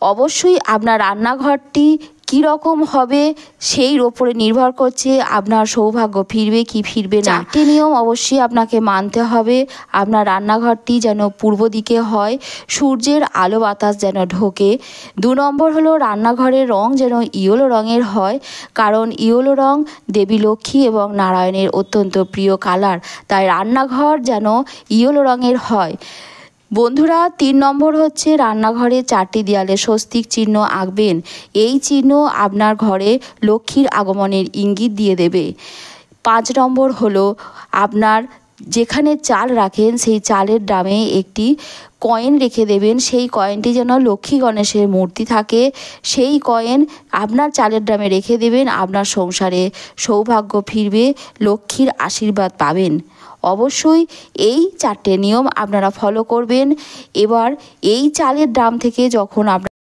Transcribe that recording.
অবশ্যই আপনার রান্নাঘরটি কীরকম হবে সেই ওপরে নির্ভর করছে আপনার সৌভাগ্য ফিরবে কি ফিরবে না। 4টি নিয়ম অবশ্যই আপনাকে মানতে হবে। আপনার রান্নাঘরটি যেন পূর্ব দিকে হয়, সূর্যের আলো বাতাস যেন ঢোকে। 2 নম্বর হলো রান্নাঘরের রং যেন ইয়েলো রঙের হয়, কারণ ইয়েলো রং দেবী লক্ষ্মী এবং নারায়ণের অত্যন্ত প্রিয় কালার, তাই রান্নাঘর যেন ইয়েলো রঙের হয়। বন্ধুরা, 3 নম্বর হচ্ছে রান্নাঘরে 4টি দেয়ালে স্বস্তিক চিহ্ন আঁকবেন। এই চিহ্ন আপনার ঘরে লক্ষ্মীর আগমনের ইঙ্গিত দিয়ে দেবে। 5 নম্বর হলো আপনার যেখানে চাল রাখেন সেই চালের ড্রামে একটি কয়েন রেখে দেবেন। সেই কয়েনটি যেন লক্ষ্মী গণেশের মূর্তি থাকে, সেই কয়েন আপনার চালের ড্রামে রেখে দেবেন। আপনার সংসারে সৌভাগ্য ফিরবে, লক্ষ্মীর আশীর্বাদ পাবেন। অবশ্যই এই 4টে নিয়ম আপনারা ফলো করবেন। এবার এই চালের ড্রাম থেকে যখন আপনার